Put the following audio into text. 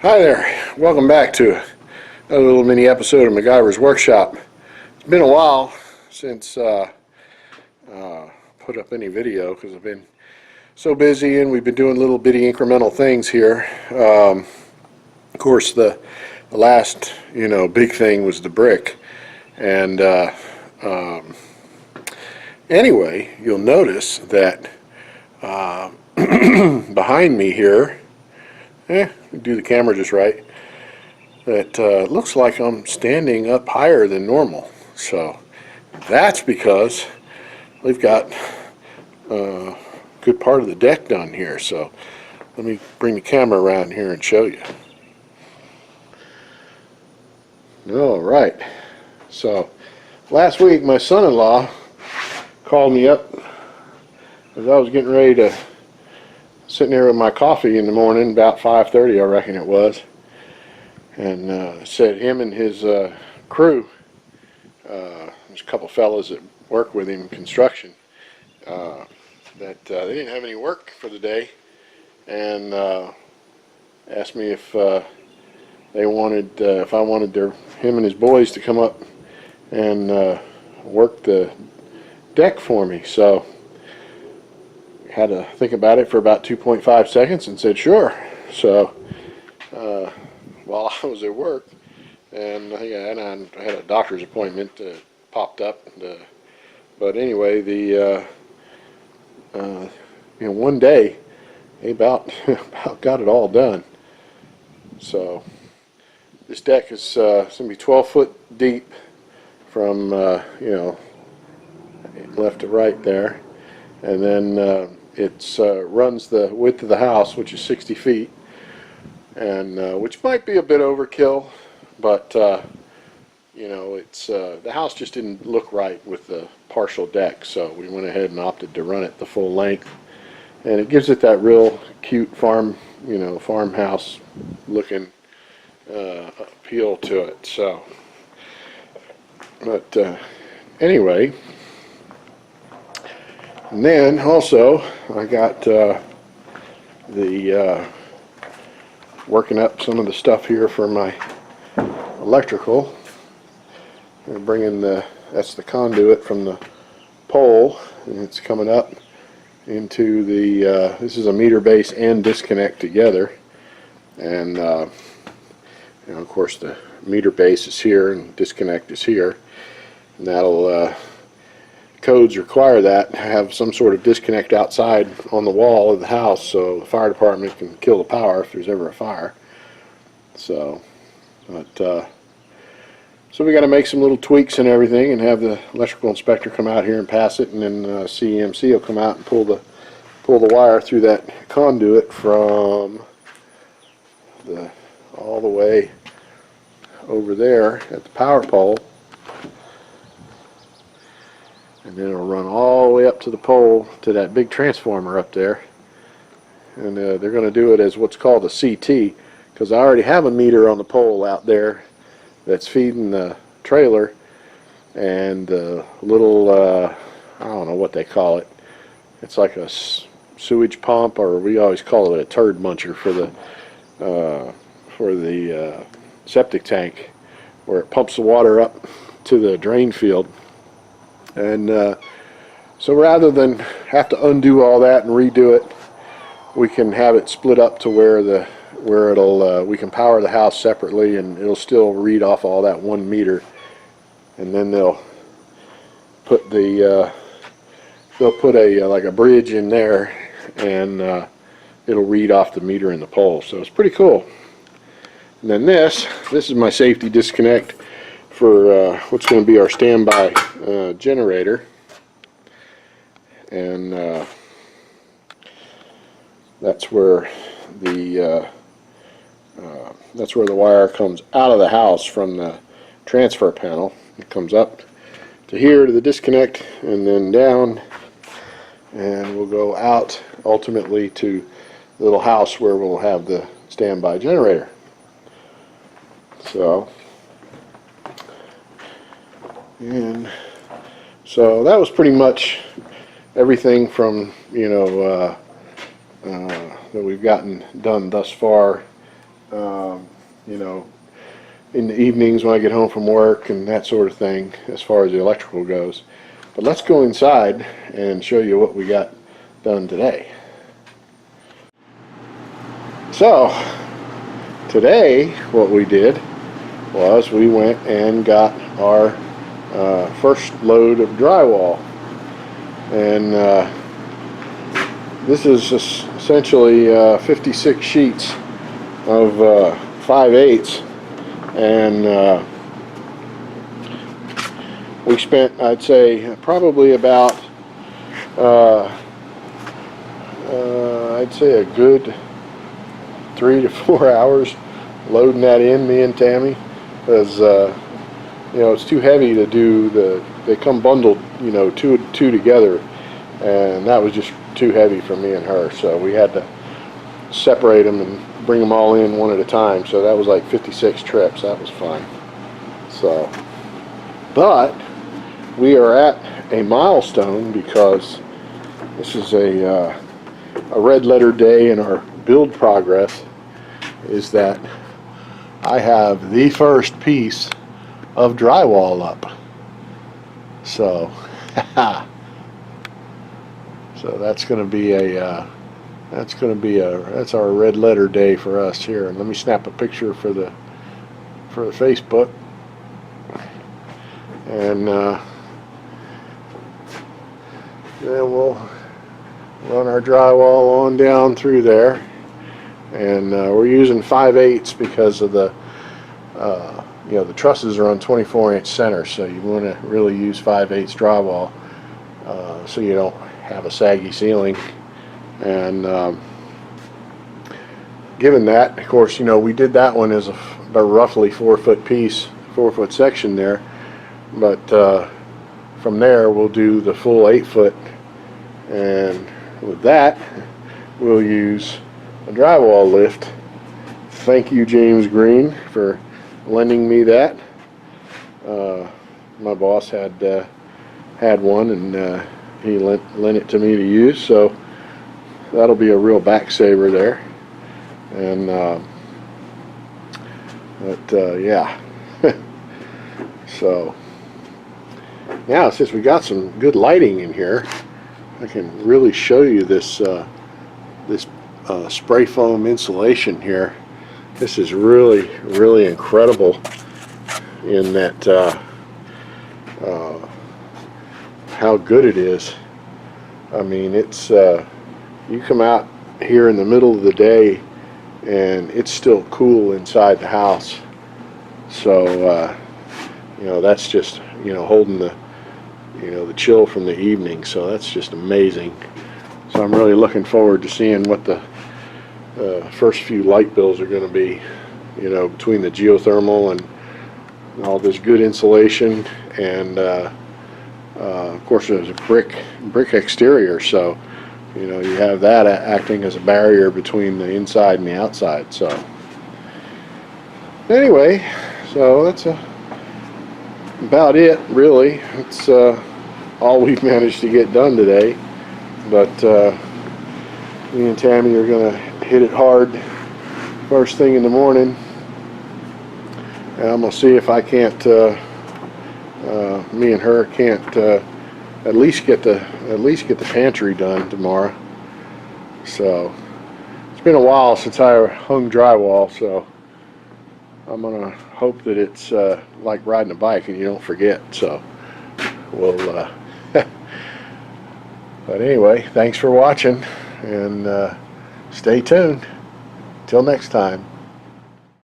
Hi there, welcome back to another little mini episode of MacGyver's Workshop. It's been a while since put up any video because I've been so busy and we've been doing little bitty incremental things here. Of course the last big thing was the brick, and anyway, you'll notice that behind me here, do the camera just right, that looks like I'm standing up higher than normal. So that's because we've got a good part of the deck done here. So let me bring the camera around here and show you. Alright, so last week my son-in-law called me up as I was getting ready to sitting there with my coffee in the morning, about 5:30 I reckon it was, and said him and his crew, there's a couple fellas that work with him in construction, that they didn't have any work for the day, and asked me if they wanted, if I wanted him and his boys to come up and work the deck for me. So had to think about it for about 2.5 seconds and said sure. So while I was at work, and I had a doctor's appointment popped up, but anyway, the one day they about got it all done. So this deck is it's gonna be 12 foot deep from left to right there, and then it runs the width of the house, which is 60 feet, and which might be a bit overkill, but it's the house just didn't look right with the partial deck, so we went ahead and opted to run it the full length, and it gives it that real cute farmhouse looking appeal to it. So, but anyway. And then also I got working up some of the stuff here for my electrical. I'm bringing that's the conduit from the pole, and it's coming up into the this is a meter base and disconnect together, and of course the meter base is here and disconnect is here, and that'll codes require that to have some sort of disconnect outside on the wall of the house so the fire department can kill the power if there's ever a fire. So, but so we got to make some little tweaks and everything, and have the electrical inspector come out here and pass it, and then CEMC will come out and pull the wire through that conduit from all the way over there at the power pole. And then it'll run all the way up to the pole, to that big transformer up there. And they're going to do it as what's called a CT, because I already have a meter on the pole out there that's feeding the trailer, and the little, I don't know what they call it. It's like a sewage pump, or we always call it a turd muncher for the septic tank, where it pumps the water up to the drain field. And so rather than have to undo all that and redo it, we can have it split up to where it'll we can power the house separately, and it'll still read off all that 1 meter. And then they'll put like a bridge in there, and it'll read off the meter in the pole. So it's pretty cool. And then this is my safety disconnect for what's going to be our standby generator, and that's where the wire comes out of the house from the transfer panel. It comes up to here to the disconnect, and then down, and we'll go out ultimately to the little house where we'll have the standby generator. So. And so that was pretty much everything from that we've gotten done thus far you know, in the evenings when I get home from work and that sort of thing as far as the electrical goes. But let's go inside and show you what we got done today. So today what we did was we went and got our first load of drywall, and this is essentially 56 sheets of 5/8, and we spent, I'd say, probably about I'd say a good 3 to 4 hours loading that in, me and Tammy, because you know, it's too heavy to do they come bundled, you know, two together, and that was just too heavy for me and her, so we had to separate them and bring them all in one at a time. So that was like 56 trips. That was fun. So, but we are at a milestone because this is a red letter day in our build progress, is that I have the first piece of drywall up. So so that's going to be that's our red letter day for us here. And let me snap a picture for the Facebook, and then we'll run our drywall on down through there. And we're using 5/8 because of the you know, the trusses are on 24-inch centers, so you want to really use 5/8 drywall so you don't have a saggy ceiling. And given that, of course, you know, we did that one as a roughly 4-foot piece, 4-foot section there, but from there we'll do the full 8-foot, and with that we'll use a drywall lift. Thank you, James Green, for lending me that. My boss had one, and he lent it to me to use, so that'll be a real back saver there. And yeah. So now, since we got some good lighting in here, I can really show you this this spray foam insulation here. This is really, really incredible in that how good it is. I mean, it's you come out here in the middle of the day and it's still cool inside the house. So you know, that's just, you know, holding the, you know, the chill from the evening. So that's just amazing. So I'm really looking forward to seeing what the first few light bills are going to be, you know, between the geothermal and all this good insulation, and of course there's a brick exterior, so you know, you have that acting as a barrier between the inside and the outside. So anyway, so that's about it, really. It's all we've managed to get done today, but me and Tammy are going to hit it hard first thing in the morning, and I'm going to see if I can't me and her can't at least get the pantry done tomorrow. So it's been a while since I hung drywall, so I'm gonna hope that it's like riding a bike and you don't forget. So we'll but anyway, thanks for watching, and stay tuned. Till next time.